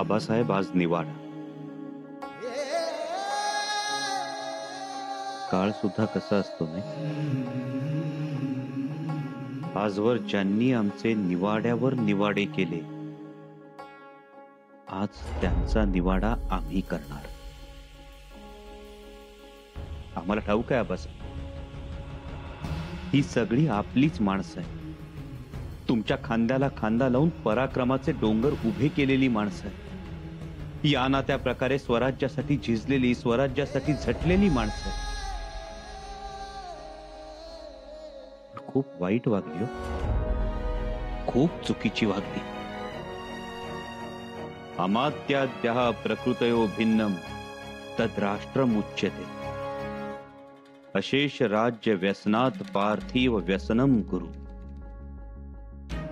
आबासाहेब आज निवाडा. काळ सुद्धा कसा असतो नाही. आजवर ज्यांनी आमचे निवाड्यावर निवाडे केले, आज त्यांचा निवाडा आम्ही करणार. आम्हाला ठाऊक आहे आबासाहेब, ही सगळी आपलीच माणसं आहे. तुमच्या खांद्याला खांदा लावून पराक्रमाचे डोंगर उभे केलेली माणसं आहे. या ना त्या प्रकारे स्वराज्यासाठी झिजलेली, स्वराज्यासाठी झटलेली माणसं आहे. खूप वाईट वागली हो, खूप चुकीची वागली. अमात्याद्यः प्रकृतयो भिन्नम तद राष्ट्रमुच्यते. अशेष राज्य व्यसनात पार्थिव व्यसनम कुरु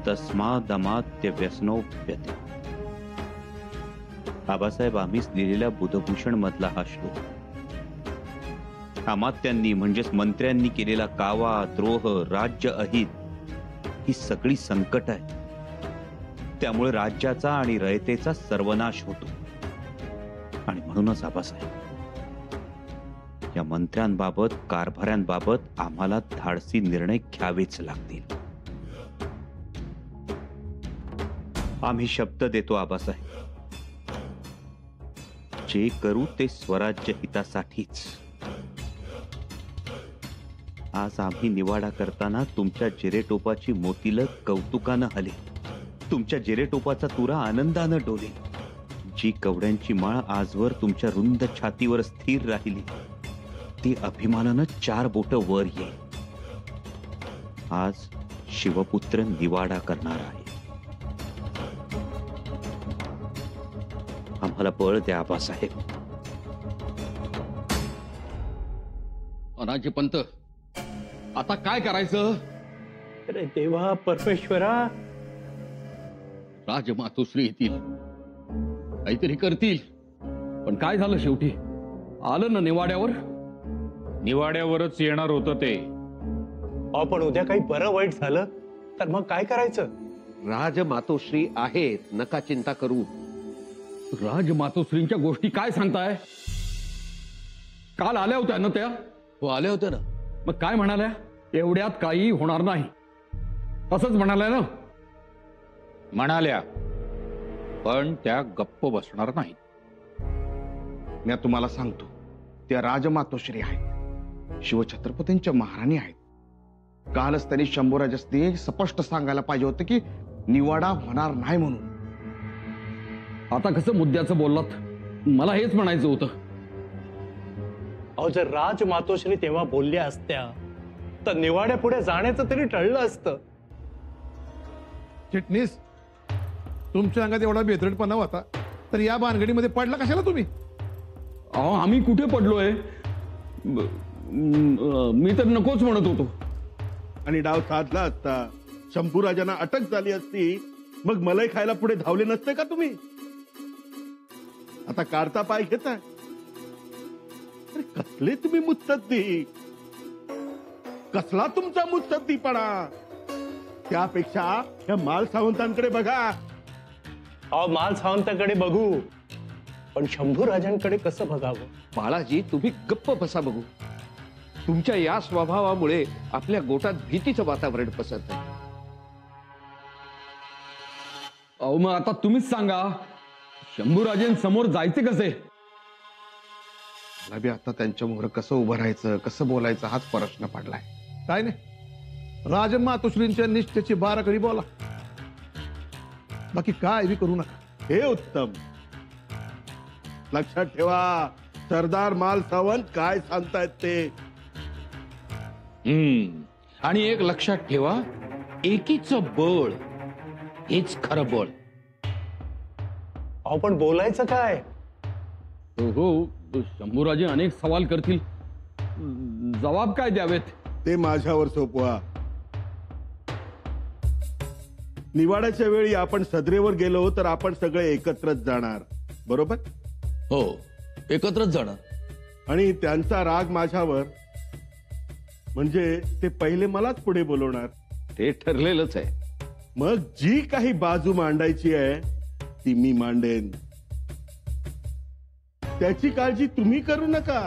तस्मादमात्य व्यसनोप्यते. आबासाहेब आम्हीच लिहिलेल्या बुधभूषण मधला हा श्लोक. अमात्यांनी म्हणजेच मंत्र्यांनी केलेला कावा, द्रोह, राज्य अहित ही सगळी संकट आहे. त्यामुळे राज्याचा आणि रयतेचा सर्वनाश होतो. आणि म्हणूनच आबासाहेब, या मंत्र्यांबाबत, कारभाऱ्यांबाबत आम्हाला धाडसी निर्णय घ्यावेच लागतील. आम्ही शब्द देतो आबासाहेब, जे करू ते स्वराज्य हितासाठीच. आज आम्ही निवाडा करताना तुमच्या जिरेटोपाची मोतीलं कौतुकानं हले, तुमच्या जिरेटोपाचा तुरा आनंदानं डोले. जी कवड्यांची माळ आजवर तुमच्या रुंद छातीवर स्थिर राहिली, ती अभिमानानं 4 बोट वर येईल. आज शिवपुत्र निवाडा करणार आहे. आम्हाला बळ द्या आबासाहेब. अनाजी पंत, आता काय करायचं? अरे देवा परमेश्वरा, राजमातोश्री येतील, काहीतरी करतील. पण काय झालं शेवटी? आलं ना निवाड्यावर? निवाड्यावरच येणार होतं ते. पण उद्या काही बरं वाईट झालं तर मग काय करायचं? राजमातोश्री आहेत, नका चिंता करू. राजमातोश्रींच्या गोष्टी काय सांगताय? काल आल्या होत्या ना त्या? हो, आल्या होत्या ना. मग काय म्हणाल्या? एवढ्यात काही होणार नाही असंच म्हणाल्या ना? म्हणाल्या, पण त्या गप्प बसणार नाहीत. मी तुम्हाला सांगतो, त्या राजमातोश्री आहेत, शिवछत्रपतींच्या महाराणी आहेत. कालच त्यांनी शंभूराजांनी स्पष्ट सांगायला पाहिजे होतं की निवाडा होणार नाही म्हणून. आता कसं मुद्द्याचं बोललात? मला हेच म्हणायचं होतं. अहो, जर राजमातोश्री तेव्हा बोलल्या असत्या तर निवाड्या पुढे जाण्याचं तरी टळलं असतं. चिटणीस, तुमच्या अंगात एवढा बेदरडपणा होता तर या भानगडीमध्ये पडला कशाला तुम्ही? अहो, आम्ही कुठे पडलोय? मी तर नकोच म्हणत होतो. आणि डाव साधला असता, शंभूराजांना अटक झाली असती, मग मलाई खायला पुढे धावले नसते का तुम्ही? आता काढता पाय घेताय. अरे कसले तुम्ही मुत्सद्दी, कसला तुमचा मुत्सद्दीपणा. त्यापेक्षा या माल सावंतांकडे बघा. अहो, माल सावंताकडे बघू, पण शंभूराजांकडे कसं बघावं? बाळाजी, तुम्ही गप्प बसा बघू. तुमच्या या स्वभावामुळे आपल्या गोटात भीतीचं वातावरण पसरत आहे. अहो, मग आता तुम्हीच सांगा, शंभूराजेंसमोर जायचे कसे? मला बी आता त्यांच्यामुळे कसं उभं राहायचं, कसं बोलायचं हाच प्रश्न पडलाय. काय नाही, राजमातोश्रींच्या निष्ठेची बाराखडी बोला, बाकी काय बी करू नका. हे उत्तम. लक्षात ठेवा, सरदार माल सावंत काय सांगतायत ते. आणि एक लक्षात ठेवा, एकीचं बळ हेच खरं बळ. अहो, पण बोलायचं काय? हो, शंभूराजे अनेक सवाल करतील, जबाब काय द्यावेत ते माझ्यावर सोपवा. निवाड्याच्या वेळी आपण सदरेवर गेलो तर आपण सगळे एकत्रच जाणार, बरोबर? हो, एकत्रच जाणार. आणि त्यांचा राग माझ्यावर म्हणजे ते पहिले मलाच पुढे बोलवणार. ते ठरलेलंच आहे. मग जी काही बाजू मांडायची आहे ती मी मांडेन. त्याची काळजी तुम्ही करू नका.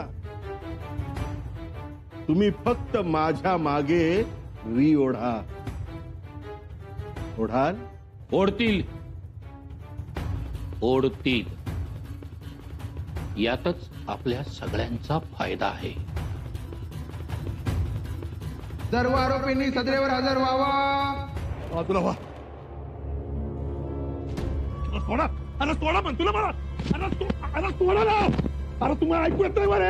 तुम्ही फक्त माझ्या मागे री ओढा. ओढाल? ओढतील, ओढतील. यातच आपल्या सगळ्यांचा फायदा आहे. सर्व आरोपींनी सदरेवर हजर व्हावा. तुला वा सोडा. अरे सोडा म्हण तुला मला. अरे सोडा ना. अरे तुम्हाला ऐकू येत नाही बरे.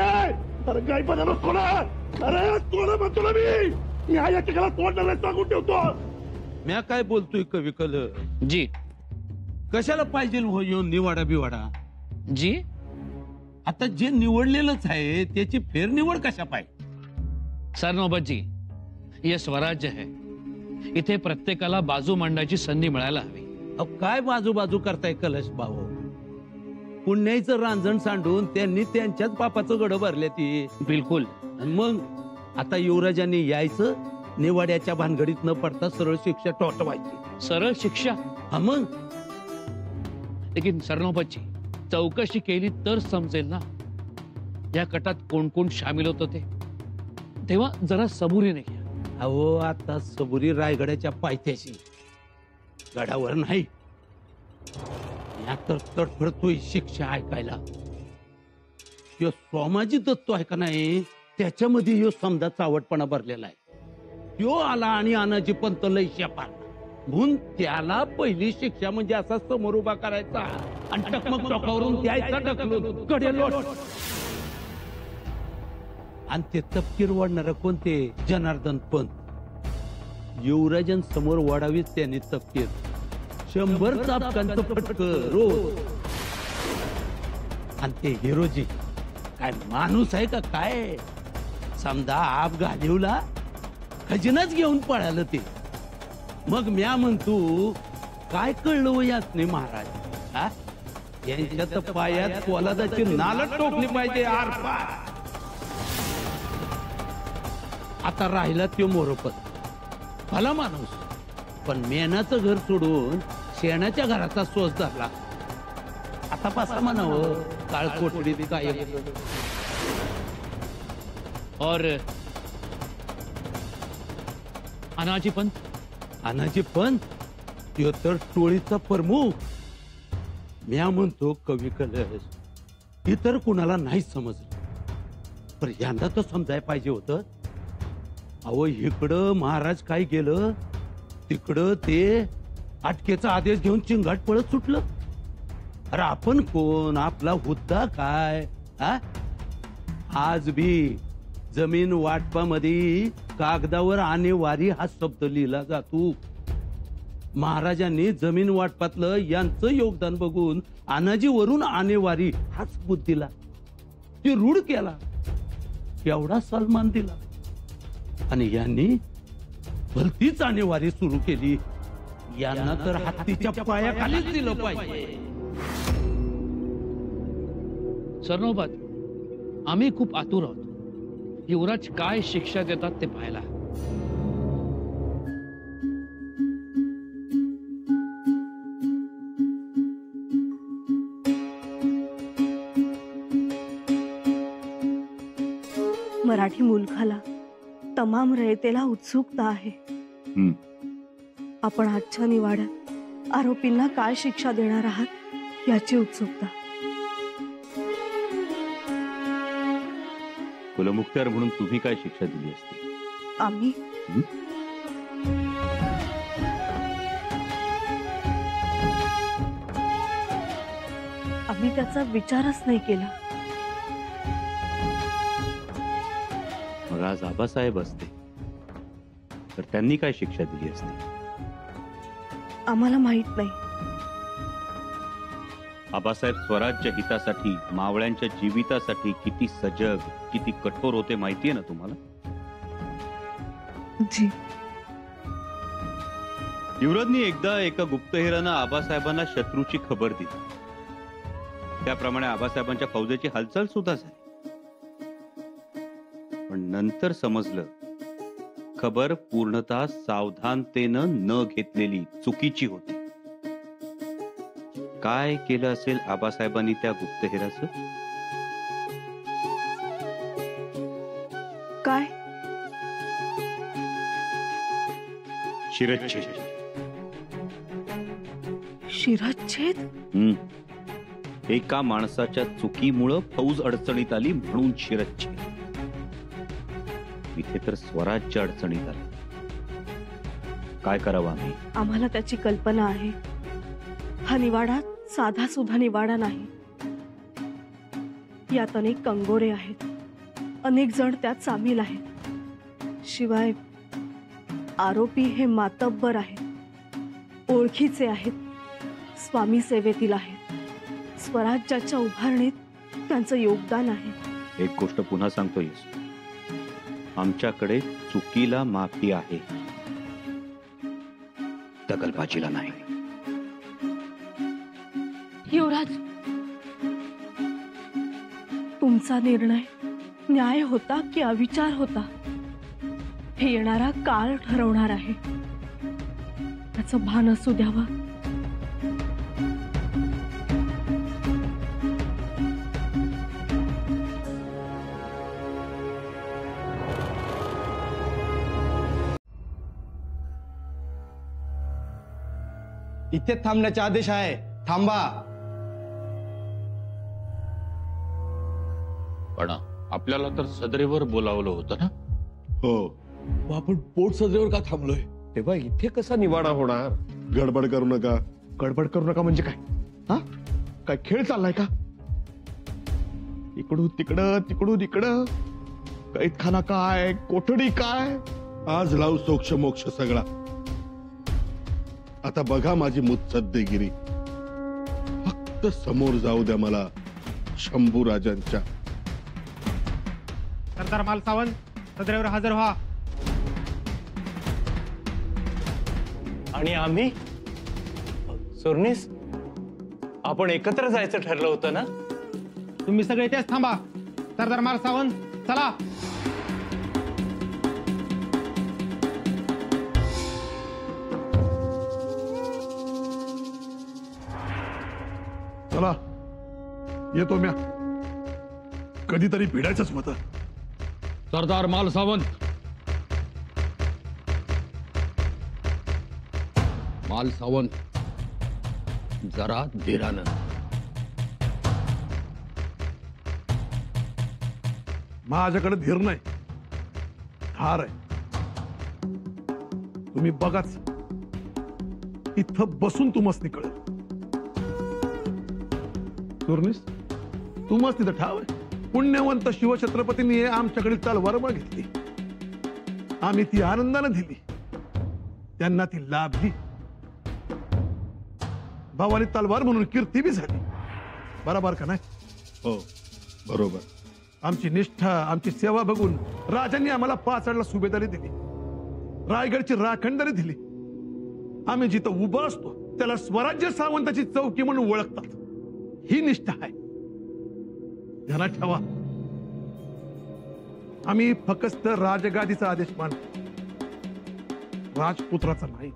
अरे काय पण सोडा. अरे सोडा म्हण तुला मी हा याच्या घरात सोडणार सांगून ठेवतो. म्या काय बोलतोय कवी कल जी कशाला पाहिजे हो येऊन निवाडा बिवाडा. जी आता जे निवडलेलंच आहे त्याची फेरनिवड कशा पाहिजे. सरनोबतजी, हे स्वराज्य आहे. इथे प्रत्येकाला बाजू मांडायची संधी मिळायला हवी. अब काय बाजू करताय कलश भाऊ. पुण्याचं रांजण सांडून त्यांनी त्यांच्याच बापाचं गड भरले ती. बिलकुल. आणि मग आता युवराजांनी यायचं, निवाड्याच्या भानगडीत न पडता सरळ शिक्षा टोटवायची. सरळ शिक्षा? हा मग. लेकिन सरनोबतजी, चौकशी केली तर समजेल ना या कटात कोण कोण सामील होतं ते. तेव्हा जरा सबुरीने घ्या. अहो आता सबुरी रायगडाच्या पायथ्याशी, गडावर नाही. या तर तडफडतोय शिक्षा ऐकायला. यो स्वामाजी दत्तो आहे का नाही, त्याच्यामध्ये यो समजा चावटपणा भरलेला आहे. यो आला आणि अनाजी पंत लय शेपार म्हणून त्याला पहिली शिक्षा म्हणजे असा समोर उभा करायचा आणि टकमक टोकावरून द्यायचा ढकलून कडेलोट. आणि ते तपकीर वाढणार कोणते? जनार्दन पंत. युवराजन समोर वाढावीच त्यांनी तपकीर. 100 चापकांचं फटक रोज. आणि ते हिरोजी काय माणूस आहे का काय? समजा आप घालिवला खजिनाच घेऊन पळालं ते. मग म्या म्हणतो काय कळलं यासने महाराज. हा यांच्या तर पायात पोलादाची नालच टोकली पाहिजे आरपार. आता राहिला त्यो मोरोपत भला माणूस, पण मेनाचं घर सोडून शेणाच्या घराचा सोस धरला. आता पासा म्हणावं काळ कोठडीत काय. और अनाजी पंत? अनाजी पंत त्यो तर टोळीचा प्रमुख. म्या म्हणतो कवी कलश इतर कुणाला नाही समजलं, पण यंदा तर समजायला पाहिजे होतं. अहो इकडं महाराज काय गेलं, तिकडं ते अटकेचा आदेश घेऊन चिंगाट पळत सुटलं. अरे आपण कोण, आपला हुद्दा काय? हा आज भी जमीन वाटपामध्ये कागदावर आणेवारी हा शब्द लिहिला जातो. महाराजांनी जमीन वाटपातलं यांचं योगदान बघून अनाजी वरून आणेवारी हाच बुद्ध दिला. ते रूढ केला, एवढा सन्मान दिला. आणि यांनी भलतीच आणेवारी सुरू केली. यांना तर हत्तीच्या पायाखालीच दिलं पाहिजे. सरनोबत, आम्ही खूप आतुर आहोत युवराज काय शिक्षा देतात ते पाहायला. मराठी मुलखाला, तमाम रयतेला उत्सुकता आहे. आपण आजच्या निवाड्यात आरोपींना काय शिक्षा देणार आहात याची उत्सुकता. कुलमुखत्यार म्हणून तुम्ही काय शिक्षा दिली असती? आम्ही त्याचा विचारच नाही केला. मग आज आबासाहेब असते तर त्यांनी काय शिक्षा दिली असती? आम्हाला माहित नाही. आबासाहेब स्वराज्य हितासाठी, मावळ्यांच्या जीवितासाठी किती सजग, किती कठोर होते माहितीये ना तुम्हाला? जी. युवराजनी एकदा एका गुप्तहेरानं आबासाहेबांना शत्रूची खबर दिली. त्याप्रमाणे आबासाहेबांच्या फौजेची हालचाल सुद्धा झाली. पण नंतर समजलं खबर पूर्णतः सावधानतेनं न घेतलेली चुकीची होती. काय केलं असेल आबासाहेबांनी त्या गुप्तहेराचं? शिरच्छेद. शिरच्छेद? एका माणसाच्या चुकीमुळं फौज अडचणीत आली म्हणून शिरच्छेद. इथे तर स्वराज्य अडचणीत आलं. काय करावं आम्ही? आम्हाला त्याची कल्पना आहे. हा निवाडा साधा सुद्धा निवाडा नाही. यात अनेक कंगोरे आहेत. अनेक जण त्यात सामील आहेत. शिवाय आरोपी हे मातब्बर आहेत, ओळखीचे आहेत, स्वामी सेवेतील आहेत. स्वराज्याच्या उभारणीत त्यांचं योगदान आहे. एक गोष्ट पुन्हा सांगतोयस, आमच्याकडे चुकीला माफी आहे, दगलबाजीला नाही. युवराज, तुमचा निर्णय न्याय होता की अविचार होता हे येणारा काळ ठरवणार आहे. त्याचं भान असू द्यावं. इथे थांबण्याचे आदेश आहे. थांबा. पण आपल्याला तर सदरेवर बोलावलं होतं ना. हो, आपण पोट सजरेवर का थांबलोय? तेव्हा इथे कसा निवाडा होणार? गडबड करू नका. गडबड करू नका म्हणजे काय? हा, काय खेळ चाललाय का? इकडून तिकडं, तिकडून इकडं. कैदखाना काय, कोठडी काय? आज लावू सोक्ष मोक्ष सगळा. आता बघा माझी मुत्सद्देगिरी. फक्त समोर जाऊ द्या मला शंभू राजांच्या. सरदार मालसावंत, सदरेवर हजर व्हा. आणि आम्ही सुरनीस, आपण एकत्र जायचं ठरलं होतं ना? तुम्ही सगळे इथेच थांबा. सरदार मालसावंत, चला. चला, येतो म्या. कधीतरी भिडायचंच होतं. सरदार मालसावंत, मालसावंत, जरा धीरानं. माझ्याकडे धीर नाही, धार आहे. तुम्ही बघाच, इथं बसून तुम्हाला कळेल. सुरनीस, तुम्हाला तिथं ठाव आहे. पुण्यवंत शिवछत्रपतींनी आमच्याकडे तलवार मागितली, आम्ही ती आनंदाने दिली. त्यांना ती लाभली. भावानी तलवार म्हणून कीर्ती बी झाली. बरोबर का नाही? हो, बरोबर. आमची निष्ठा, आमची सेवा बघून राजांनी आम्हाला पाचाडला सुभेदारी दिली, रायगडची राखणदारी दिली. आम्ही जिथं उभं असतो त्याला स्वराज्य सावंताची चौकी म्हणून ओळखतात. ही निष्ठा आहे, ध्यानात ठेवा. आम्ही फक्त राजगादीचा आदेश मानतो, राजपुत्राचा नाही.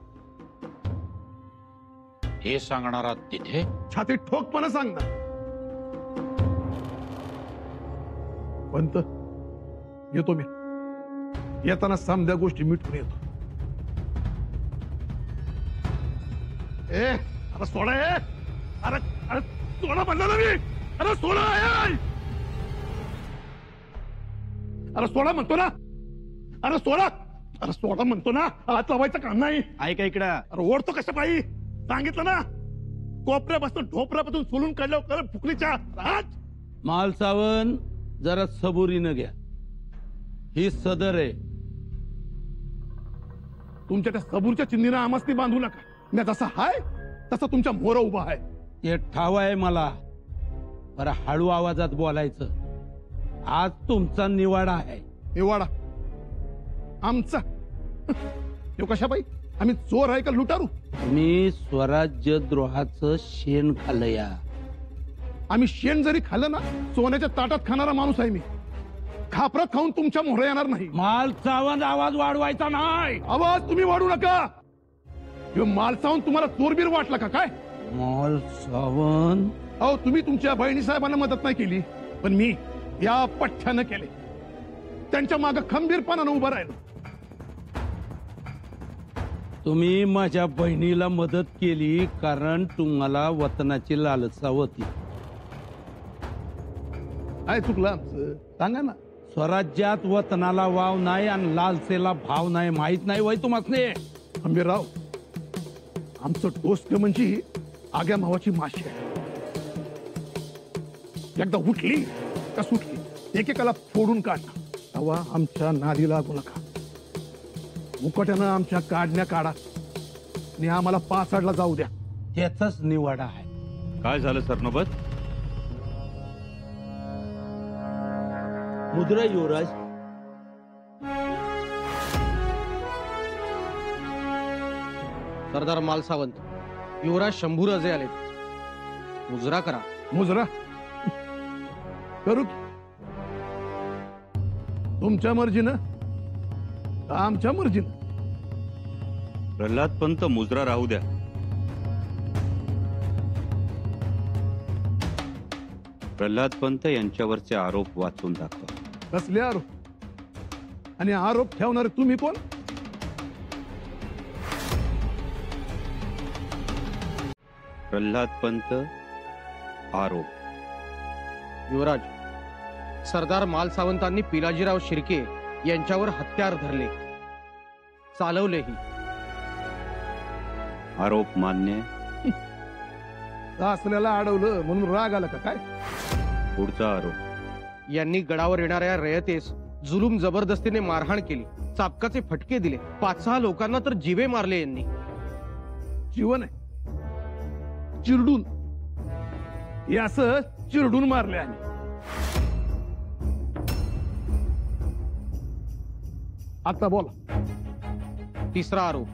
हे सांगणारा तिथे छाती ठोकपणे सांगणार. पंत, येतो मी. येताना समध्या गोष्टी मिटून येतो. अरे सोडा. अरे अरे सोडा म्हणलं ना मी. अरे सोडा. अरे सोडा म्हणतो ना. अरे सोडा. अरे सोडा म्हणतो ना. हात लावायचं काम नाही. ऐका इकडं. अरे ओढतो कशा पायी? सांगितलं ना. कोपऱ्यापासून ढोपऱ्यापासून सोलून काढल्यावर फुकणीच्या राज. मालसावंत, जरा सबुरीनं घ्या. ही सदर आहे. तुमच्या त्या सबूरच्या चिन्हीनं आमसनी बांधू नका. मी जसा हाय तसा तुमच्या मोर उभा आहे. हे ठाव आहे मला, बरं हळू आवाजात बोलायचं. आज तुमचा निवाडा आहे. निवाडा आमचा? तो कशा पायी? आम्ही चोर आहे का लुटारू? मी स्वराज्य द्रोहाचं शेण खाल्लया. आम्ही शेण जरी खाल्लं ना, सोन्याच्या ताटात खाणारा माणूस आहे मी. खापरात खाऊन तुमच्या मोहरा येणार नाही. मालसावंत, आवाज वाढवायचा नाही. आवाज तुम्ही वाढू नका. मालसावंत तुम्हाला चोरबीर वाटला का काय? मालसावंत, अहो, तुम्ही तुमच्या बहिणी साहेबांना मदत नाही केली, पण मी या पठ्ठ्यानं केले. त्यांच्या मागे खंबीरपणानं उभं राहिलो. तुम्ही माझ्या बहिणीला मदत केली कारण तुम्हाला वतनाची लालसा होती. काय चुकलं आमचं सांगा ना. स्वराज्यात वतनाला वाव नाही आणि लालसेला भाव नाही. माहित नाही वय तुम्हाला. आंबेराव, आमचं टोस्ट म्हणजे आग्या मावाची माशी आहे. एकदा उठली का सुटली, एकेकाला फोडून काढणं. तेव्हा आमच्या नादी लागू नका. मुकट्यानं आमच्या काढण्या काढा आणि आम्हाला पाचाडला जाऊ द्या. त्याचाच निवाडा आहे. काय झालं सरनोबत? मुद्रा युवराज, सरदार मालसावंत, युवराज शंभूराजे आले. मुजरा करा. मुजरा करू की? तुमच्या मर्जीनं का आमच्या मर्जीनं? प्रल्हाद पंत, मुजरा राहू द्या. प्रल्हाद पंत यांच्यावरचे आरोप वाचून दाखवा. कसले आरोप? आणि आरोप ठेवणारे तुम्ही कोण? प्रल्हाद पंत, आरोप. युवराज, सरदार मालसावंतांनी पिलाजीराव शिर्के यांच्यावर हत्यार धरले, चालवलेही. आरोप मान्य. असल्याला अडवलं म्हणून राग आला का काय? पुढचा आरोप. यांनी गडावर येणाऱ्या रयतेस जुलूम जबरदस्तीने मारहाण केली, चापकाचे फटके दिले, 5-6 लोकांना तर जीवे मारले यांनी. जीवन आहे चिरडून, हे असं चिरडून मारले. आणि आता बोला. तिसरा आरोप,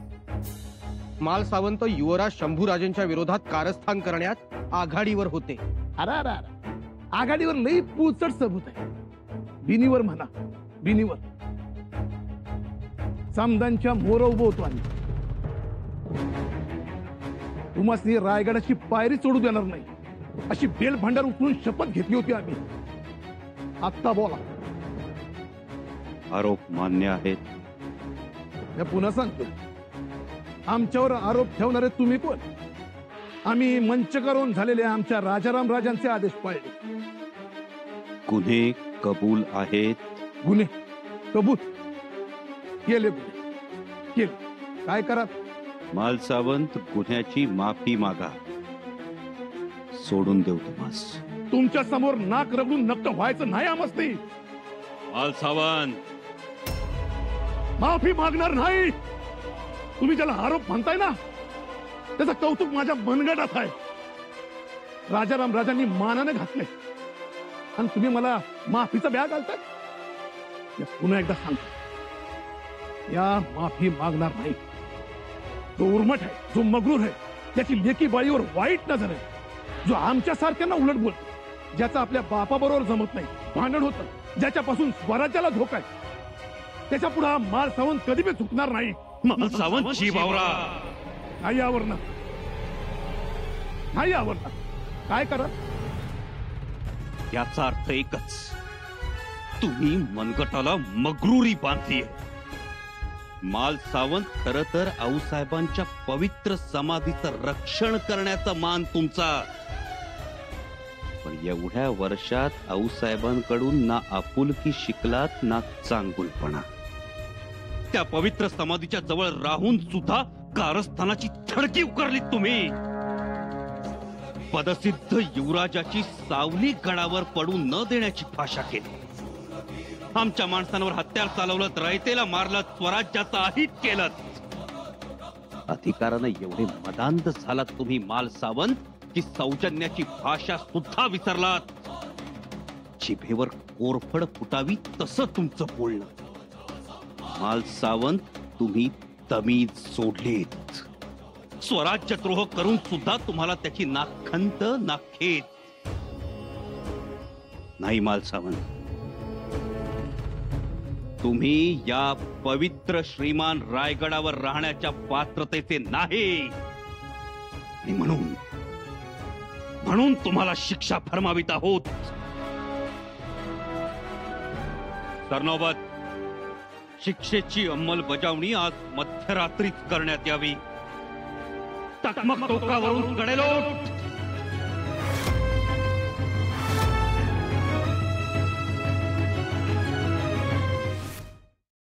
मालसावंत युवराज शंभूराजेंच्या विरोधात कारस्थान करण्यात आघाडीवर होते. अरे आघाडीवर लई पुचट सबूत आहे. बिनीवर म्हणा, बिनीवर समदांच्या मोर उभं होतो आम्ही. तुम्हाला रायगडाची पायरी सोडू देणार नाही अशी बेल भांडार उचलून शपथ घेतली होती आम्ही. आत्ता बोला. आरोप मान्य आहेत. मी पुन्हा सांगतो, आमच्यावर आरोप ठेवणारे तुम्ही कोण? आम्ही मंचकरून झालेले आमच्या राजाराम राजांचे आदेश पाळले. गुन्हे कबूल आहेत. गुन्हे कबूल केले, गुन्हे केले. काय करा? मालसावंत, गुन्ह्याची माफी मागा. सोडून देऊ तुम्हास. तुमच्या समोर नाक रगडून नक्क व्हायचं नाही आमस्ती. मालसावंत, माफी मागणार नाही. तुम्ही ज्याला आरोप म्हणताय ना, त्याचं कौतुक माझ्या मनगटात आहे. राजाराम राजांनी मानाने घातले आणि तुम्ही मला माफीचा ब्याग घालताय. पुन्हा एकदा सांगतो, या माफी मागणार नाही. जो उर्मट आहे, जो मगरूर आहे, त्याची लेकी बाईवर वाईट नजर आहे, जो आमच्या सारख्यांना उलट बोलतो, ज्याचा आपल्या बापाबरोबर जमत नाही, भांडण होतं, ज्याच्यापासून स्वराज्याला धोका आहे, त्याच्या पुढे हा मालसावंत कधी बी चुकणार नाही. मालसावंत जीवावरा. नाही आवरणार, नाही आवरणार. काय करा? याचा अर्थ एकच, तुम्ही मनगटाला मगरुरी बांधलीय. मालसावंत खर तर आऊसाहेबांच्या पवित्र समाधीचं रक्षण करण्याचा मान तुमचा. पण एवढ्या वर्षात आऊसाहेबांकडून ना आपुलकी शिकलात ना चांगुलपणा. त्या पवित्र समाधीच्या जवळ राहून सुद्धा कारस्थानाची थडकी उकरलीत तुम्ही. पदसिद्ध युवराजाची सावली गडावर पडू न देण्याची भाषा केली. आमच्या माणसांवर हत्यार चालवलं, रयतेला मारलं, स्वराज्याचं अहित केलं. अधिकारानं एवढे मदांध झालात तुम्ही मालसावंत की सौजन्याची भाषा सुद्धा विसरलात. जिभेवर कोरफड फुटावी तसं तुमचं बोलणं. मालसावंत, तुम्ही तमीज सोडलीत. स्वराज्यद्रोह करून सुद्धा तुम्हाला त्याची ना खंत ना खेद नाही. मालसावंत, तुम्ही या पवित्र श्रीमान रायगडावर राहण्याच्या पात्रतेचे नाही. आणि म्हणून तुम्हाला शिक्षा फरमावित आहोत. सरनौबत, शिक्षेची अंमलबजावणी आज मध्यरात्रीच करण्यात यावी. टकमक टोकावरून कडेलोट